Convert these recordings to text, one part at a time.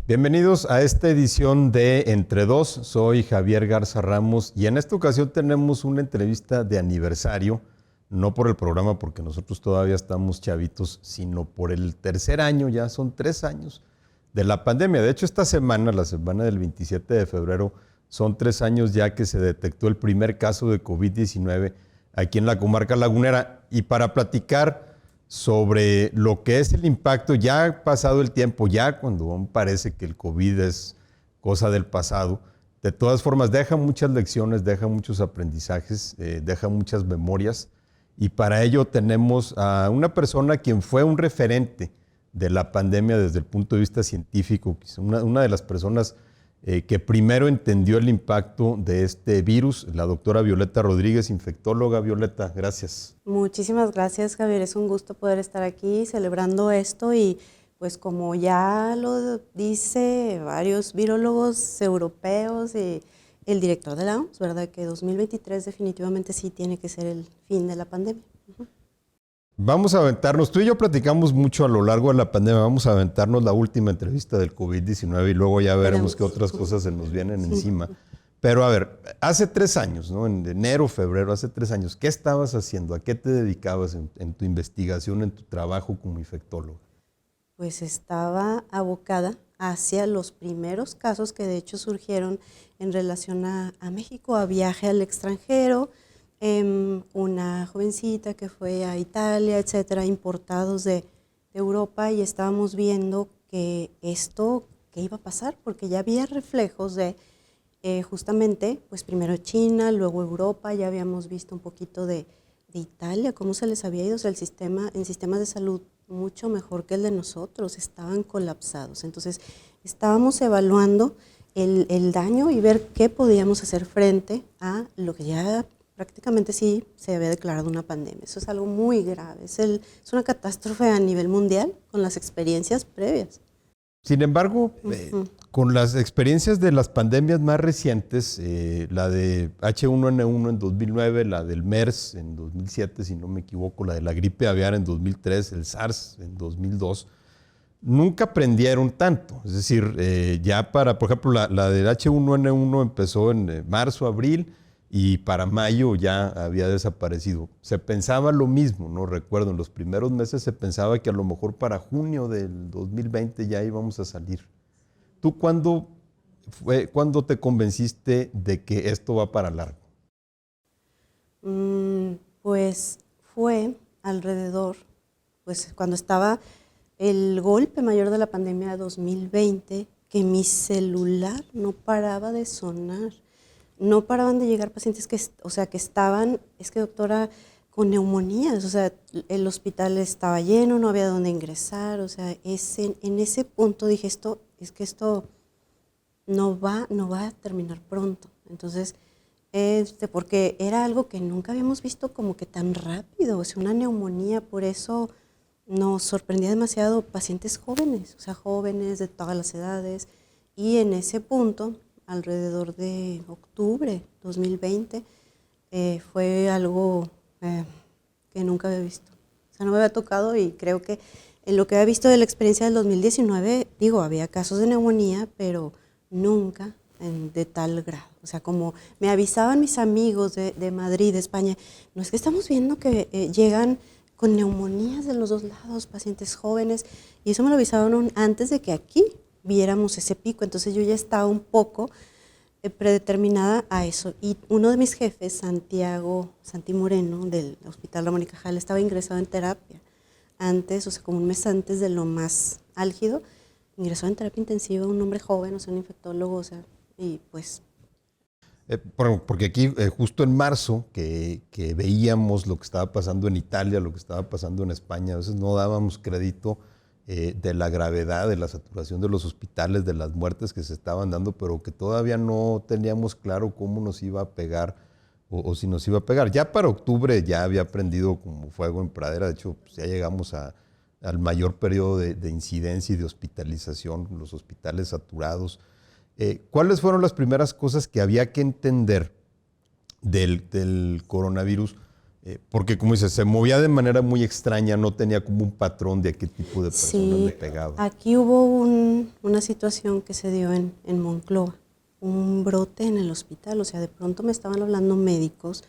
Bienvenidos a esta edición de Entre Dos. Soy Javier Garza Ramos y en esta ocasión tenemos una entrevista de aniversario, no por el programa porque nosotros todavía estamos chavitos, sino por el tercer año, ya son 3 años de la pandemia. De hecho, esta semana, la semana del 27 de febrero, son 3 años ya que se detectó el primer caso de COVID-19 aquí en la comarca lagunera. Y para platicar sobre lo que es el impacto, ya ha pasado el tiempo, ya cuando aún parece que el COVID es cosa del pasado, de todas formas deja muchas lecciones, deja muchos aprendizajes, deja muchas memorias, y para ello tenemos a una persona quien fue un referente de la pandemia desde el punto de vista científico, una de las personas que primero entendió el impacto de este virus, la doctora Violeta Rodríguez, infectóloga. Violeta, gracias. Muchísimas gracias, Javier. Es un gusto poder estar aquí celebrando esto y pues como ya lo dice varios virólogos europeos y el director de la OMS, ¿verdad? Que 2023 definitivamente sí tiene que ser el fin de la pandemia. Vamos a aventarnos, tú y yo platicamos mucho a lo largo de la pandemia, vamos a aventarnos la última entrevista del COVID-19 y luego ya veremos qué otras cosas se nos vienen encima. Pero a ver, hace 3 años, ¿no? En enero, febrero, hace 3 años, ¿qué estabas haciendo? ¿A qué te dedicabas en tu investigación, en tu trabajo como infectólogo? Pues estaba abocada hacia los primeros casos que de hecho surgieron en relación a México, a viaje al extranjero, una jovencita que fue a Italia, etcétera, importados de Europa, y estábamos viendo que esto, ¿qué iba a pasar? Porque ya había reflejos de justamente, pues primero China, luego Europa, ya habíamos visto un poquito de Italia, cómo se les había ido, o sea, en sistemas de salud mucho mejor que el de nosotros, estaban colapsados. Entonces, estábamos evaluando el daño y ver qué podíamos hacer frente a lo que ya prácticamente sí se había declarado una pandemia. Eso es algo muy grave, es una catástrofe a nivel mundial con las experiencias previas. Sin embargo, con las experiencias de las pandemias más recientes, la de H1N1 en 2009, la del MERS en 2007, si no me equivoco, la de la gripe aviar en 2003, el SARS en 2002, nunca aprendieron tanto. Es decir, ya por ejemplo, la del H1N1 empezó en marzo, abril, y para mayo ya había desaparecido. Se pensaba lo mismo, no recuerdo, en los primeros meses se pensaba que a lo mejor para junio del 2020 ya íbamos a salir. ¿Tú cuándo te convenciste de que esto va para largo? Pues fue alrededor, pues cuando estaba el golpe mayor de la pandemia de 2020, que mi celular no paraba de sonar. No paraban de llegar pacientes que estaban, doctora, con neumonías, o sea, el hospital estaba lleno, no había dónde ingresar, o sea, en ese punto dije, esto no va a terminar pronto. Entonces, porque era algo que nunca habíamos visto como que tan rápido, o sea, una neumonía, por eso nos sorprendía demasiado pacientes jóvenes, o sea, jóvenes de todas las edades, y en ese punto, alrededor de octubre 2020, fue algo que nunca había visto. O sea, no me había tocado, y creo que en lo que había visto de la experiencia del 2019, había casos de neumonía, pero nunca de tal grado. O sea, como me avisaban mis amigos de Madrid, de España, no es que estamos viendo que llegan con neumonías de los dos lados, pacientes jóvenes, y eso me lo avisaron antes de que aquí viéramos ese pico. Entonces yo ya estaba un poco predeterminada a eso. Y uno de mis jefes, Santi Moreno, del Hospital Ramón y Cajal, estaba ingresado en terapia antes, o sea, como un mes antes de lo más álgido, ingresó en terapia intensiva, un hombre joven, o sea, un infectólogo, o sea, y pues... Porque aquí, justo en marzo, que veíamos lo que estaba pasando en Italia, lo que estaba pasando en España, a veces no dábamos crédito de la gravedad, de la saturación de los hospitales, de las muertes que se estaban dando, pero que todavía no teníamos claro cómo nos iba a pegar o si nos iba a pegar. Ya para octubre ya había prendido como fuego en pradera, de hecho pues ya llegamos al mayor periodo de incidencia y de hospitalización, los hospitales saturados. ¿Cuáles fueron las primeras cosas que había que entender del coronavirus Porque como dices, se movía de manera muy extraña, no tenía como un patrón de a qué tipo de personas Sí, le pegaba. aquí hubo una situación que se dio en Monclova, un brote en el hospital, o sea, de pronto me estaban hablando médicos,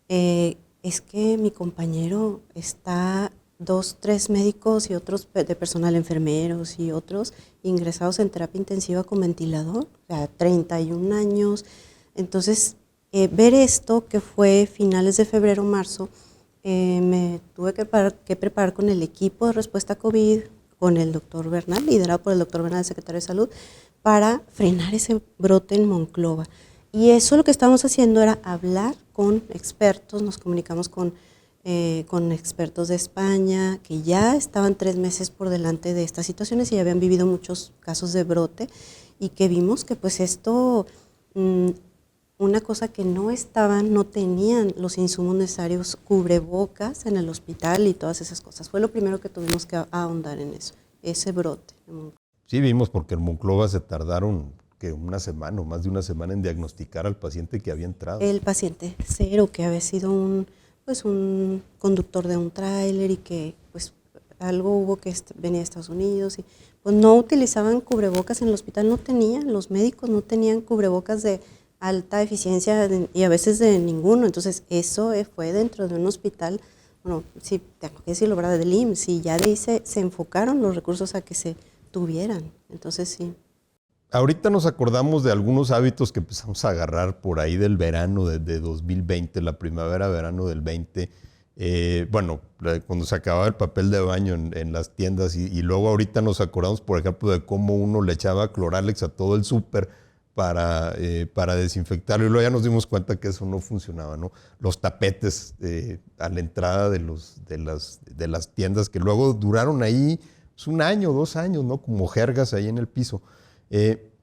es que mi compañero está 2, 3 médicos y otros de personal, enfermeros y otros ingresados en terapia intensiva con ventilador, o sea, 31 años. Entonces, ver esto, que fue finales de febrero, marzo, me tuve que preparar con el equipo de respuesta a COVID, con el doctor Bernal, liderado por el doctor Bernal, el secretario de Salud, para frenar ese brote en Monclova. Y eso lo que estábamos haciendo era hablar con expertos, nos comunicamos con expertos de España, que ya estaban 3 meses por delante de estas situaciones y ya habían vivido muchos casos de brote, y que vimos que pues esto, una cosa que no tenían los insumos necesarios, cubrebocas en el hospital y todas esas cosas. Fue lo primero que tuvimos que ahondar en eso, ese brote. Sí, vimos porque en Monclova se tardaron que una semana o más de una semana en diagnosticar al paciente que había entrado. El paciente cero, que había sido un conductor de un tráiler y que pues algo hubo que venía de Estados Unidos y pues no utilizaban cubrebocas en el hospital, los médicos no tenían cubrebocas de alta eficiencia y a veces de ninguno. Entonces eso fue dentro de un hospital, bueno, sí, tengo que decirlo, ¿verdad?, del IMSS, y ya de ahí se enfocaron los recursos a que se tuvieran. Entonces sí. Ahorita nos acordamos de algunos hábitos que empezamos a agarrar por ahí del verano de 2020, la primavera-verano del 20. Bueno, cuando se acababa el papel de baño en las tiendas y luego ahorita nos acordamos, por ejemplo, de cómo uno le echaba Cloralex a todo el súper para desinfectarlo, y luego ya nos dimos cuenta que eso no funcionaba, ¿no? Los tapetes a la entrada de las tiendas que luego duraron ahí pues, 1 año, 2 años, ¿no? Como jergas ahí en el piso.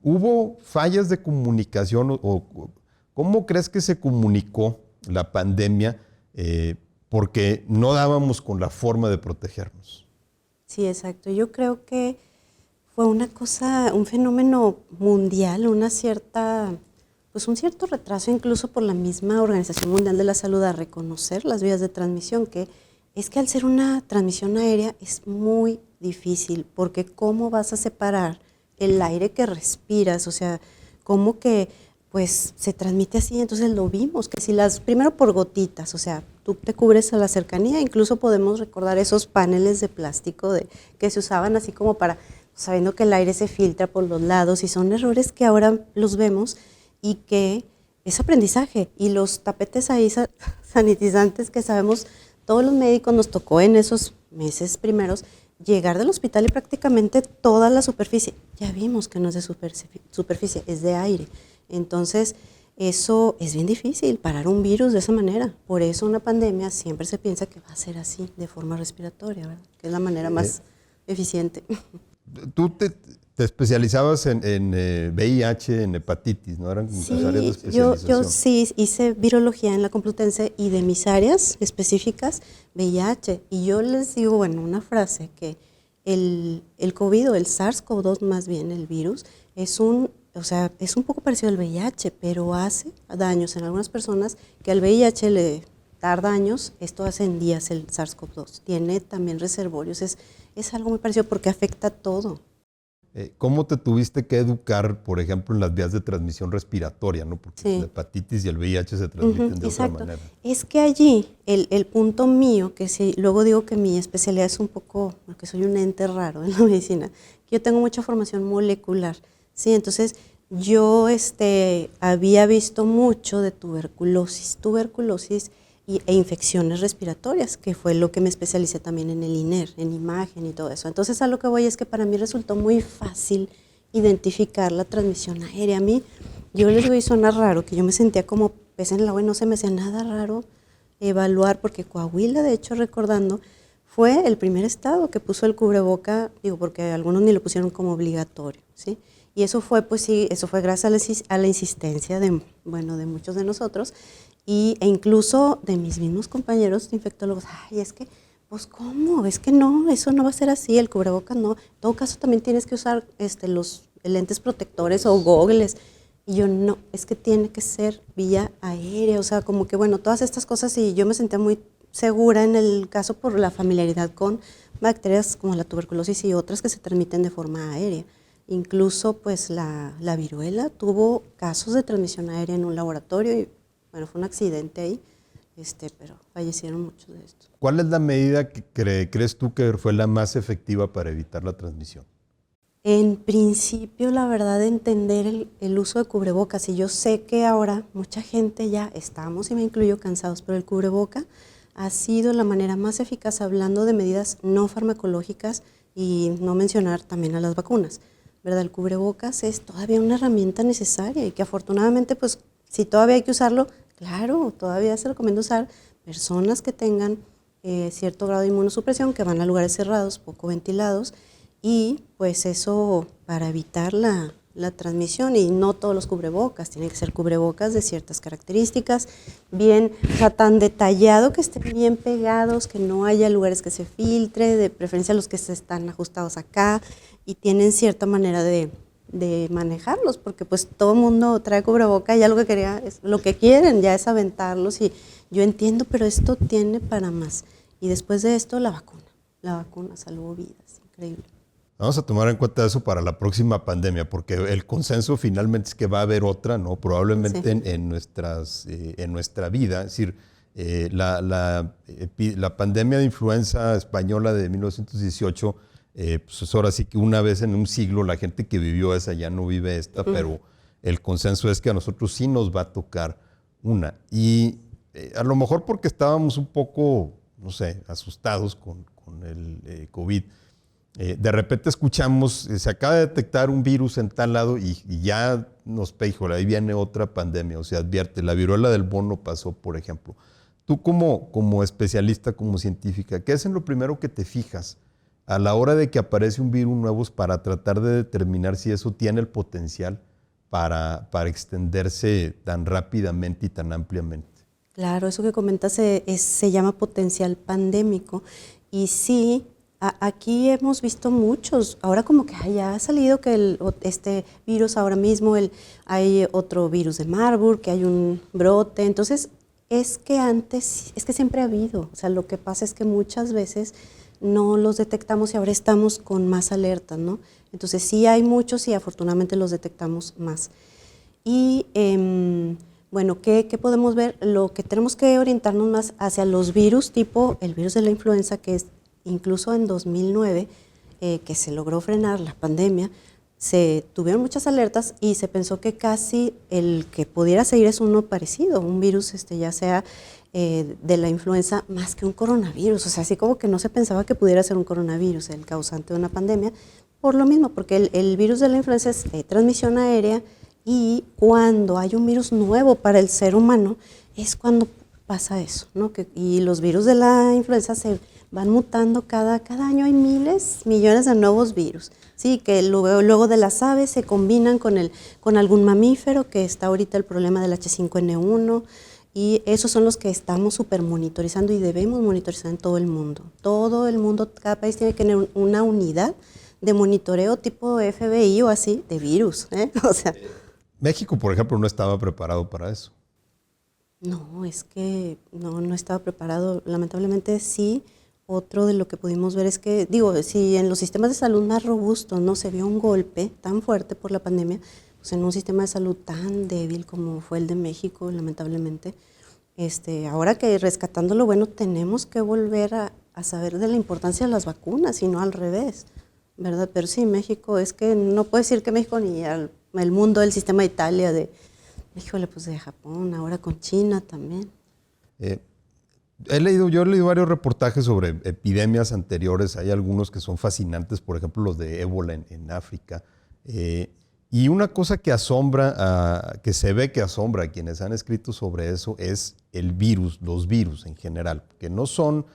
¿Hubo fallas de comunicación o cómo crees que se comunicó la pandemia? Porque no dábamos con la forma de protegernos. Sí, exacto. Yo creo que fue un fenómeno mundial, un cierto retraso incluso por la misma Organización Mundial de la Salud a reconocer las vías de transmisión, que es que al ser una transmisión aérea es muy difícil, porque ¿cómo vas a separar el aire que respiras? O sea, ¿cómo que pues se transmite así? Entonces lo vimos, que si primero por gotitas, o sea, tú te cubres a la cercanía, incluso podemos recordar esos paneles de plástico que se usaban así como para, sabiendo que el aire se filtra por los lados, y son errores que ahora los vemos y que es aprendizaje. Y los tapetes ahí sanitizantes que sabemos, todos los médicos nos tocó en esos meses primeros, llegar del hospital y prácticamente toda la superficie, ya vimos que no es de superficie, es de aire. Entonces, eso es bien difícil, parar un virus de esa manera. Por eso una pandemia siempre se piensa que va a ser así, de forma respiratoria, ¿verdad? Que es la manera más eficiente. Tú te especializabas en VIH, en hepatitis, ¿no? Eran tus áreas de especialización. Yo sí hice virología en la Complutense, y de mis áreas específicas, VIH. Y yo les digo, bueno, una frase, que el COVID, o el SARS-CoV-2 más bien, el virus, es un poco parecido al VIH, pero hace daños en algunas personas que al VIH le tarda años, esto hace en días el SARS-CoV-2. Tiene también reservorios, es algo muy parecido porque afecta todo. ¿Cómo te tuviste que educar, por ejemplo, en las vías de transmisión respiratoria, ¿no? Porque la hepatitis y el VIH se transmiten de otra manera. Es que allí el punto mío, que sí, luego digo que mi especialidad es un poco, porque soy un ente raro en la medicina, que yo tengo mucha formación molecular, ¿sí? Entonces yo había visto mucho de tuberculosis e infecciones respiratorias, que fue lo que me especialicé también en el INER, en imagen y todo eso. Entonces a lo que voy es que para mí resultó muy fácil identificar la transmisión aérea. A mí, yo les voy a sonar raro, que yo me sentía como pez en el agua y no se me hacía nada raro evaluar, porque Coahuila, de hecho, recordando, fue el primer estado que puso el cubreboca, digo, porque algunos ni lo pusieron como obligatorio, ¿sí? Y eso fue, pues sí, eso fue gracias a la insistencia de muchos de nosotros, e incluso de mis mismos compañeros infectólogos. Ay, es que, pues, ¿cómo? Es que no, eso no va a ser así, el cubrebocas no. En todo caso, también tienes que usar los lentes protectores o gogles. Y yo no, es que tiene que ser vía aérea, o sea, como que bueno, todas estas cosas y yo me sentía muy segura en el caso por la familiaridad con bacterias como la tuberculosis y otras que se transmiten de forma aérea. Incluso pues la viruela tuvo casos de transmisión aérea en un laboratorio y bueno, fue un accidente ahí, pero fallecieron muchos de estos. ¿Cuál es la medida que crees tú que fue la más efectiva para evitar la transmisión? En principio, la verdad, entender el uso de cubrebocas. Y yo sé que ahora mucha gente ya estamos, y me incluyo, cansados, pero el cubreboca ha sido la manera más eficaz hablando de medidas no farmacológicas y no mencionar también a las vacunas, ¿verdad? El cubrebocas es todavía una herramienta necesaria y que afortunadamente, pues, si todavía hay que usarlo, claro, todavía se recomienda usar personas que tengan cierto grado de inmunosupresión, que van a lugares cerrados, poco ventilados, y pues eso para evitar la transmisión, y no todos los cubrebocas, tienen que ser cubrebocas de ciertas características, bien, o sea, tan detallado que estén bien pegados, que no haya lugares que se filtre, de preferencia los que se están ajustados acá y tienen cierta manera de manejarlos, porque pues todo el mundo trae cubreboca y ya lo que quieren ya es aventarlos y yo entiendo, pero esto tiene para más. Y después de esto la vacuna salvó vidas, increíble. Vamos a tomar en cuenta eso para la próxima pandemia, porque el consenso finalmente es que va a haber otra, ¿no? Probablemente Sí. en nuestra vida. Es decir, la pandemia de influenza española de 1918, pues es ahora sí que una vez en un siglo la gente que vivió esa ya no vive esta, pero el consenso es que a nosotros sí nos va a tocar una. Y a lo mejor porque estábamos un poco, no sé, asustados con el COVID. De repente escuchamos, se acaba de detectar un virus en tal lado y ya nos híjole, ahí viene otra pandemia, o sea, advierte, la viruela del mono pasó, por ejemplo. Tú como especialista, como científica, ¿qué es en lo primero que te fijas a la hora de que aparece un virus nuevo para tratar de determinar si eso tiene el potencial para extenderse tan rápidamente y tan ampliamente? Claro, eso que comentas se llama potencial pandémico y sí, aquí hemos visto muchos, ahora como que ya ha salido que este virus ahora mismo, hay otro virus de Marburg, que hay un brote, entonces es que siempre ha habido, o sea, lo que pasa es que muchas veces no los detectamos y ahora estamos con más alerta, ¿no? Entonces sí hay muchos y afortunadamente los detectamos más. Y bueno, ¿qué podemos ver? Lo que tenemos que orientarnos más hacia los virus, tipo el virus de la influenza, que es incluso en 2009, que se logró frenar la pandemia, se tuvieron muchas alertas y se pensó que casi el que pudiera seguir es uno parecido, un virus ya sea de la influenza más que un coronavirus, o sea, así como que no se pensaba que pudiera ser un coronavirus el causante de una pandemia, por lo mismo, porque el virus de la influenza es transmisión aérea y cuando hay un virus nuevo para el ser humano es cuando pasa eso, ¿no? Y los virus de la influenza se van mutando cada año, hay miles, millones de nuevos virus, ¿sí? Que luego de las aves se combinan con algún mamífero, que está ahorita el problema del H5N1, y esos son los que estamos súper monitorizando y debemos monitorizar en todo el mundo. Todo el mundo, cada país tiene que tener una unidad de monitoreo tipo FBI o así, de virus, ¿eh? O sea, México, por ejemplo, no estaba preparado para eso. no, es que no estaba preparado. Lamentablemente sí. Otro de lo que pudimos ver es que, digo, si en los sistemas de salud más robustos no se vio un golpe tan fuerte por la pandemia, pues en un sistema de salud tan débil como fue el de México, lamentablemente, ahora que rescatando lo bueno, tenemos que volver a saber de la importancia de las vacunas y no al revés, ¿verdad? Pero sí, México, es que no puedo decir que México ni el mundo, el sistema de Italia, híjole, pues de Japón, ahora con China también. Eh, yo he leído varios reportajes sobre epidemias anteriores. Hay algunos que son fascinantes, por ejemplo, los de ébola en África. Y una cosa que que se ve que asombra a quienes han escrito sobre eso es el virus, los virus en general, que no son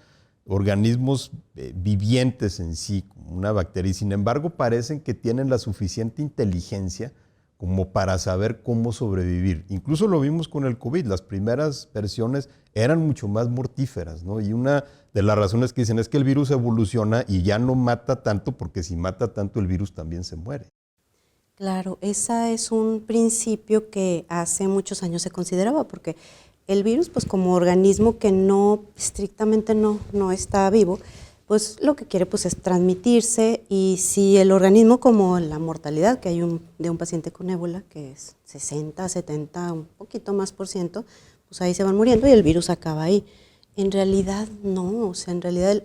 organismos vivientes en sí, como una bacteria, y sin embargo parecen que tienen la suficiente inteligencia como para saber cómo sobrevivir. Incluso lo vimos con el COVID, las primeras versiones eran mucho más mortíferas, ¿no? Y una de las razones que dicen es que el virus evoluciona y ya no mata tanto, porque si mata tanto el virus también se muere. Claro, ese es un principio que hace muchos años se consideraba, porque el virus, pues como organismo que no estrictamente no está vivo, pues lo que quiere pues es transmitirse, y si el organismo, como la mortalidad que hay de un paciente con ébola, que es 60, 70, un poquito más por ciento, pues ahí se van muriendo y el virus acaba ahí. En realidad no, o sea, en realidad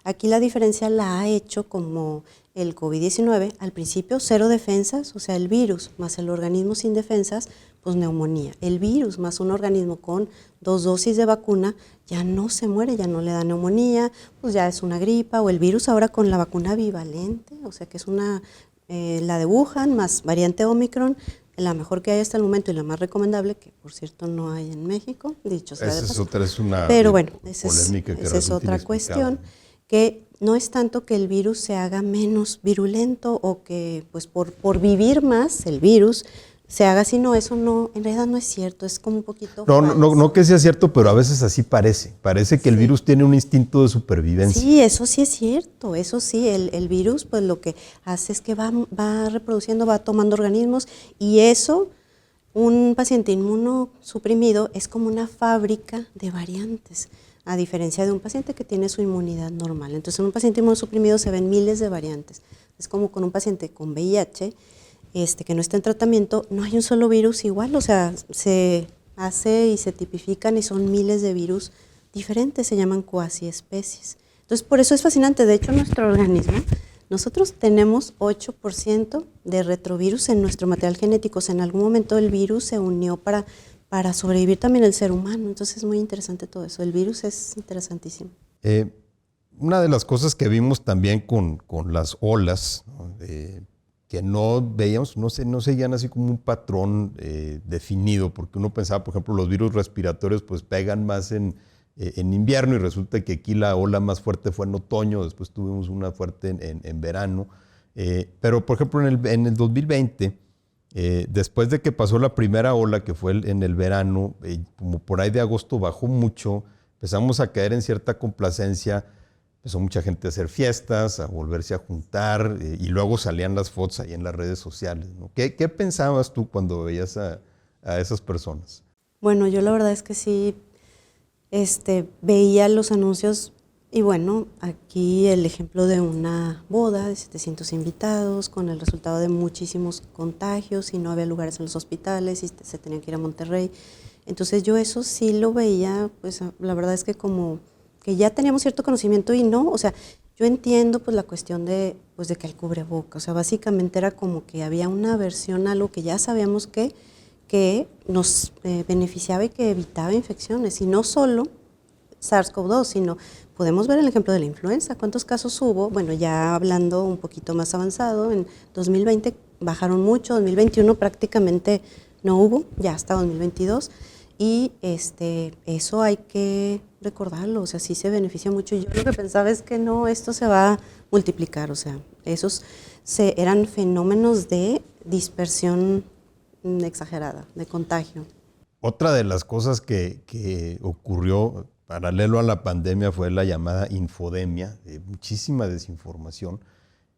aquí la diferencia la ha hecho como el COVID-19, al principio cero defensas, o sea, el virus más el organismo sin defensas, pues neumonía. El virus más un organismo con 2 dosis de vacuna ya no se muere, ya no le da neumonía, pues ya es una gripa, o el virus ahora con la vacuna bivalente, o sea que es la de Wuhan más variante Omicron, la mejor que hay hasta el momento y la más recomendable, que por cierto no hay en México, dicho sea de Esa es paso. otra, es una Pero bueno, polémica que esa es resulta otra inexplicable. cuestión, que no es tanto que el virus se haga menos virulento o que pues por vivir más el virus se haga, sino eso no, en realidad no es cierto, es como un poquito No falso. que sea cierto, pero a veces así parece. Parece que el Sí. virus tiene un instinto de supervivencia. Sí, eso sí es cierto, eso sí, el virus pues lo que hace es que va reproduciendo, va tomando organismos, y eso, un paciente inmunosuprimido es como una fábrica de variantes, a diferencia de un paciente que tiene su inmunidad normal. Entonces en un paciente inmunosuprimido se ven miles de variantes. Es como con un paciente con VIH, que no está en tratamiento, no hay un solo virus igual, o sea, se hace y se tipifican y son miles de virus diferentes, se llaman cuasi especies. Entonces, por eso es fascinante. De hecho, nuestro organismo, nosotros tenemos 8% de retrovirus en nuestro material genético. O sea, en algún momento el virus se unió para sobrevivir también el ser humano. Entonces, es muy interesante todo eso. El virus es interesantísimo. Eh, una de las cosas que vimos también con las olas, ¿no? Que no veíamos, no seguían así como un patrón definido, porque uno pensaba, por ejemplo, los virus respiratorios pues pegan más en invierno, y resulta que aquí la ola más fuerte fue en otoño, después tuvimos una fuerte en verano. Pero, por ejemplo, en el 2020, después de que pasó la primera ola, que fue en el verano, como por ahí de agosto bajó mucho, empezamos a caer en cierta complacencia. Empezó mucha gente a hacer fiestas, a volverse a juntar, y luego salían las fotos ahí en las redes sociales, ¿no? ¿Qué pensabas tú cuando veías a esas personas? Bueno, yo la verdad es que sí, veía los anuncios, y bueno, aquí el ejemplo de una boda de 700 invitados con el resultado de muchísimos contagios y no había lugares en los hospitales y se tenían que ir a Monterrey. Entonces yo eso sí lo veía, pues la verdad es que como que ya teníamos cierto conocimiento y no, o sea, yo entiendo pues la cuestión pues de que el cubreboca, o sea, básicamente era como que había una aversión a algo que ya sabíamos que nos beneficiaba y que evitaba infecciones, y no solo SARS-CoV-2, sino podemos ver el ejemplo de la influenza. ¿Cuántos casos hubo? Bueno, ya hablando un poquito más avanzado, en 2020 bajaron mucho, 2021 prácticamente no hubo, ya hasta 2022, y eso hay que recordarlo, o sea, sí se beneficia mucho. Yo lo que pensaba es que no, esto se va a multiplicar, o sea, esos eran fenómenos de dispersión exagerada, de contagio. Otra de las cosas que ocurrió paralelo a la pandemia fue la llamada infodemia, muchísima desinformación,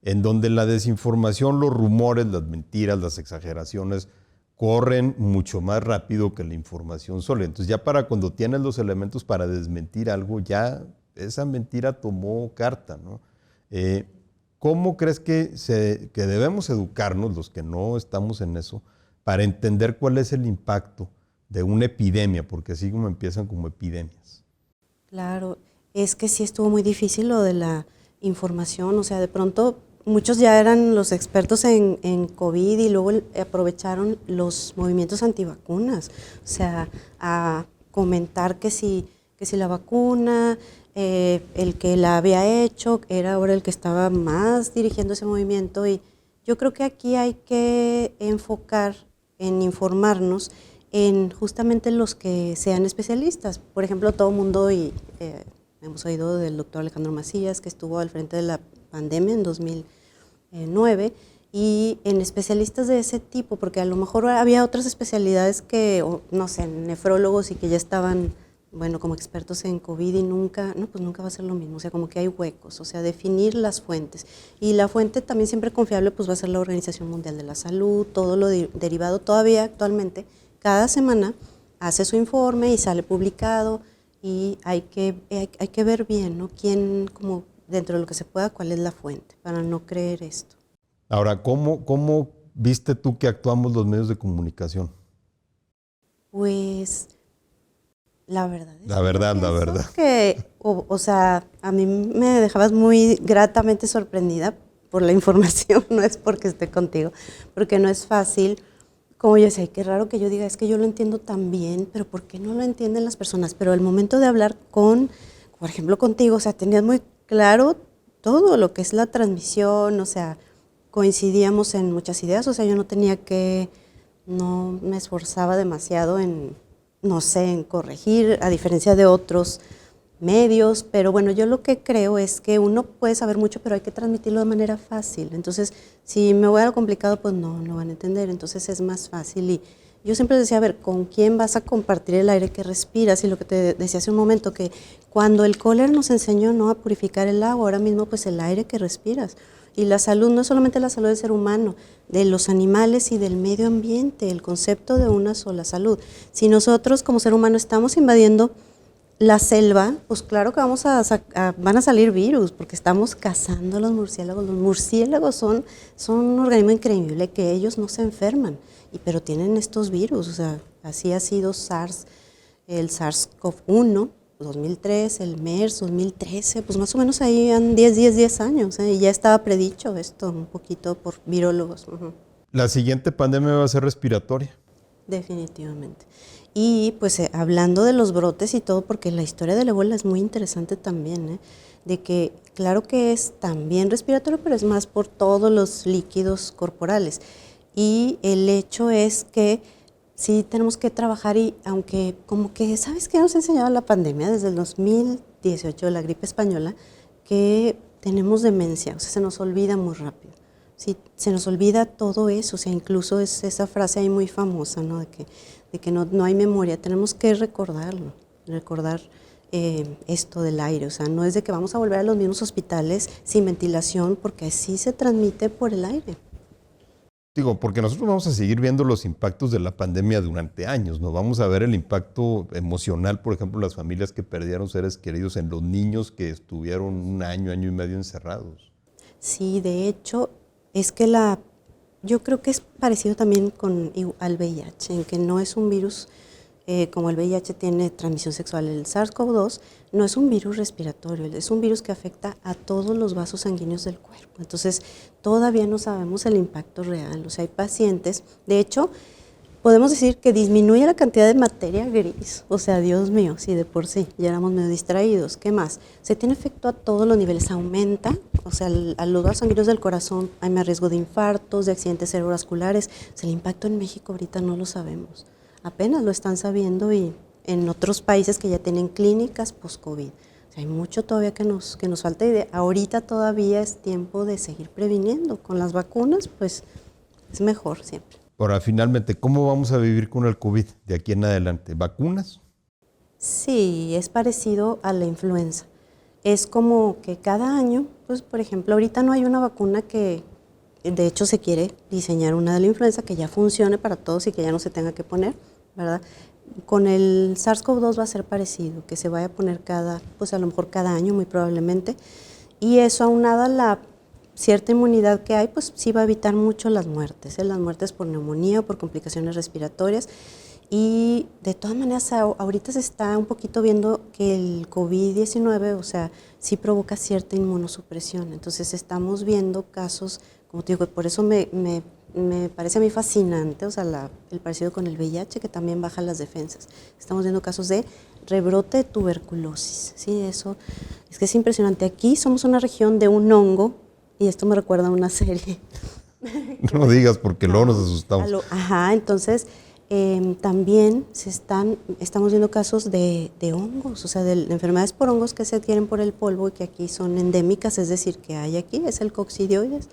en donde la desinformación, los rumores, las mentiras, las exageraciones corren mucho más rápido que la información sola. Entonces ya para cuando tienes los elementos para desmentir algo, ya esa mentira tomó carta, ¿no? ¿Cómo crees que debemos educarnos, los que no estamos en eso, para entender cuál es el impacto de una epidemia? Porque así como empiezan como epidemias. Claro, es que sí estuvo muy difícil lo de la información, o sea, de pronto muchos ya eran los expertos en COVID y luego aprovecharon los movimientos antivacunas, o sea, a comentar que si la vacuna, el que la había hecho era ahora el que estaba más dirigiendo ese movimiento, y yo creo que aquí hay que enfocar en informarnos en justamente los que sean especialistas. Por ejemplo, todo el mundo, hemos oído del doctor Alejandro Macías, que estuvo al frente de la pandemia en 2009, y en especialistas de ese tipo, porque a lo mejor había otras especialidades que, no sé, nefrólogos y que ya estaban bueno, como expertos en COVID y nunca, no, pues nunca va a ser lo mismo, o sea, como que hay huecos, o sea, definir las fuentes. Y la fuente también siempre confiable, pues va a ser la Organización Mundial de la Salud, todo lo derivado todavía actualmente, cada semana hace su informe y sale publicado y hay que ver bien, ¿no? Quién, como dentro de lo que se pueda, cuál es la fuente, para no creer esto. Ahora, ¿cómo viste tú que actuamos los medios de comunicación? Pues la verdad es La que yo verdad, la pienso verdad. que, o sea, a mí me dejabas muy gratamente sorprendida por la información, no es porque esté contigo, porque no es fácil. Como yo decía, qué raro que yo diga, es que yo lo entiendo tan bien, pero ¿por qué no lo entienden las personas? Pero al momento de hablar por ejemplo, contigo, o sea, tenías muy claro todo lo que es la transmisión, o sea, coincidíamos en muchas ideas, o sea, yo no me esforzaba demasiado en, no sé, en corregir, a diferencia de otros medios, pero bueno, yo lo que creo es que uno puede saber mucho, pero hay que transmitirlo de manera fácil. Entonces, si me voy a lo complicado, pues no van a entender, entonces es más fácil. Y yo siempre decía, a ver, ¿con quién vas a compartir el aire que respiras? Y lo que te decía hace un momento, que cuando el cólera nos enseñó no a purificar el agua, ahora mismo pues el aire que respiras. Y la salud no es solamente la salud del ser humano, de los animales y del medio ambiente, el concepto de una sola salud. Si nosotros como ser humano estamos invadiendo la selva, pues claro que van a salir virus, porque estamos cazando a los murciélagos. Los murciélagos son un organismo increíble, que ellos no se enferman, pero tienen estos virus, o sea, así ha sido el SARS-CoV-1, 2003, el MERS, 2013, pues más o menos ahí han 10 años, y ya estaba predicho esto un poquito por virólogos. La siguiente pandemia va a ser respiratoria. Definitivamente. Y pues hablando de los brotes y todo, porque la historia del ébola es muy interesante también, de que claro que es también respiratorio, pero es más por todos los líquidos corporales. Y el hecho es que sí tenemos que trabajar y aunque como que, ¿sabes qué nos ha enseñado la pandemia desde el 2018, la gripe española? Que tenemos demencia, o sea, se nos olvida muy rápido. Sí, se nos olvida todo eso, o sea, incluso es esa frase ahí muy famosa, ¿no? De que no hay memoria, tenemos que recordarlo, recordar esto del aire, o sea, no es de que vamos a volver a los mismos hospitales sin ventilación, porque así se transmite por el aire. Digo, porque nosotros vamos a seguir viendo los impactos de la pandemia durante años, ¿no? Vamos a ver el impacto emocional, por ejemplo, en las familias que perdieron seres queridos, en los niños que estuvieron un año y medio encerrados. Sí, de hecho, es que yo creo que es parecido también al VIH, en que no es un virus, como el VIH tiene transmisión sexual, el SARS-CoV-2 no es un virus respiratorio, es un virus que afecta a todos los vasos sanguíneos del cuerpo. Entonces, todavía no sabemos el impacto real. O sea, hay pacientes, de hecho, podemos decir que disminuye la cantidad de materia gris. O sea, Dios mío, si de por sí ya éramos medio distraídos. ¿Qué más? Se tiene efecto a todos los niveles, aumenta, o sea, a los vasos sanguíneos del corazón hay más riesgo de infartos, de accidentes cerebrovasculares. O sea, el impacto en México ahorita no lo sabemos. Apenas lo están sabiendo y en otros países que ya tienen clínicas post-COVID. O sea, hay mucho todavía que nos falta y ahorita todavía es tiempo de seguir previniendo. Con las vacunas, pues es mejor siempre. Ahora, finalmente, ¿cómo vamos a vivir con el COVID de aquí en adelante? ¿Vacunas? Sí, es parecido a la influenza. Es como que cada año, pues por ejemplo, ahorita no hay una vacuna que, de hecho se quiere diseñar una de la influenza que ya funcione para todos y que ya no se tenga que poner, ¿verdad? Con el SARS-CoV-2 va a ser parecido, que se vaya a poner pues a lo mejor cada año muy probablemente, y eso aunada a la cierta inmunidad que hay, pues sí va a evitar mucho las muertes por neumonía o por complicaciones respiratorias. Y de todas maneras, ahorita se está un poquito viendo que el COVID-19, o sea, sí provoca cierta inmunosupresión. Entonces estamos viendo casos, como te digo, por eso me parece a mí fascinante, o sea, el parecido con el VIH, que también baja las defensas. Estamos viendo casos de rebrote de tuberculosis, ¿sí? Eso es que es impresionante. Aquí somos una región de un hongo, y esto me recuerda a una serie. No digas, porque luego nos asustamos. Entonces también estamos viendo casos de hongos, o sea, de enfermedades por hongos que se adquieren por el polvo y que aquí son endémicas, es decir, que hay aquí, es el coccidioides.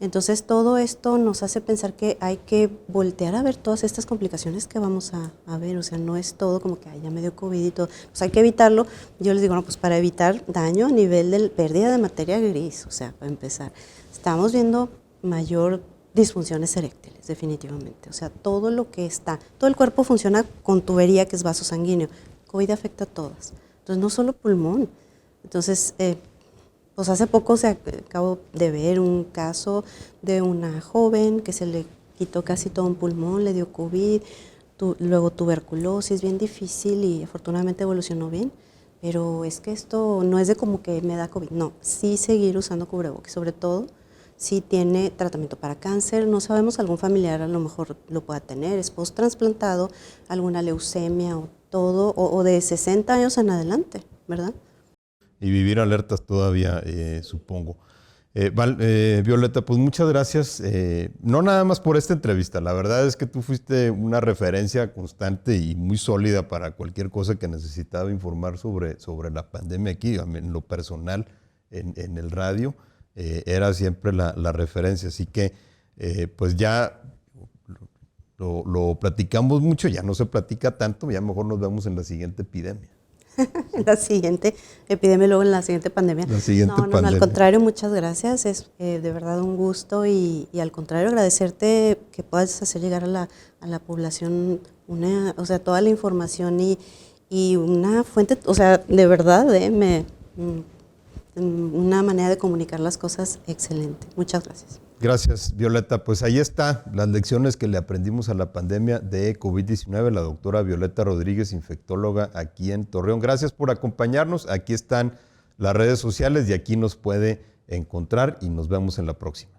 Entonces todo esto nos hace pensar que hay que voltear a ver todas estas complicaciones que vamos a ver, o sea, no es todo como que ya me dio COVID y todo, pues hay que evitarlo. Yo les digo, no, pues para evitar daño a nivel de pérdida de materia gris, o sea, para empezar, estamos viendo mayor disfunciones eréctiles, definitivamente, o sea, todo lo que está, todo el cuerpo funciona con tubería que es vaso sanguíneo, COVID afecta a todas, entonces no solo pulmón, entonces pues hace poco acabo de ver un caso de una joven que se le quitó casi todo un pulmón, le dio COVID, luego tuberculosis, bien difícil y afortunadamente evolucionó bien. Pero es que esto no es de como que me da COVID, no, sí seguir usando cubrebocas, sobre todo si tiene tratamiento para cáncer, no sabemos, algún familiar a lo mejor lo pueda tener, es post-trasplantado, alguna leucemia o todo, o de 60 años en adelante, ¿verdad? Y vivir alertas todavía, supongo. Violeta, pues muchas gracias, no nada más por esta entrevista, la verdad es que tú fuiste una referencia constante y muy sólida para cualquier cosa que necesitaba informar sobre la pandemia aquí, en lo personal, en el radio, era siempre la referencia, así que pues ya lo platicamos mucho, ya no se platica tanto, ya mejor nos vemos en la siguiente epidemia. En la siguiente epidemia, luego en la siguiente pandemia. La siguiente no, pandemia. Al contrario, muchas gracias. Es de verdad un gusto y al contrario, agradecerte que puedas hacer llegar a la población o sea, toda la información y una fuente, o sea, de verdad, una manera de comunicar las cosas excelente. Muchas gracias. Gracias, Violeta. Pues ahí está las lecciones que le aprendimos a la pandemia de COVID-19, la doctora Violeta Rodríguez, infectóloga aquí en Torreón. Gracias por acompañarnos. Aquí están las redes sociales y aquí nos puede encontrar y nos vemos en la próxima.